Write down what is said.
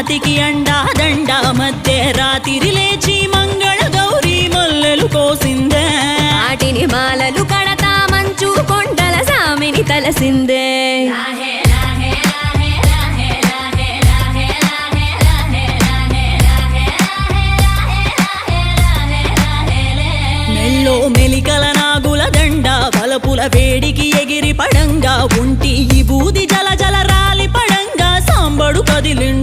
రాతికి అండా దండ మధ్య రాత్రి లేచి మంగళ గౌరీ మల్లెలు కోసిందే వాటిని మాలలు కడతా మంచు కొండల సామిని తలసిందే మెల్లో మెలికల నాగుల దండ బలపుల వేడికి ఎగిరి పడంగా ఉంటి ఈ బూది జల జల రాలి పడంగా సాంబడు కదిలిండే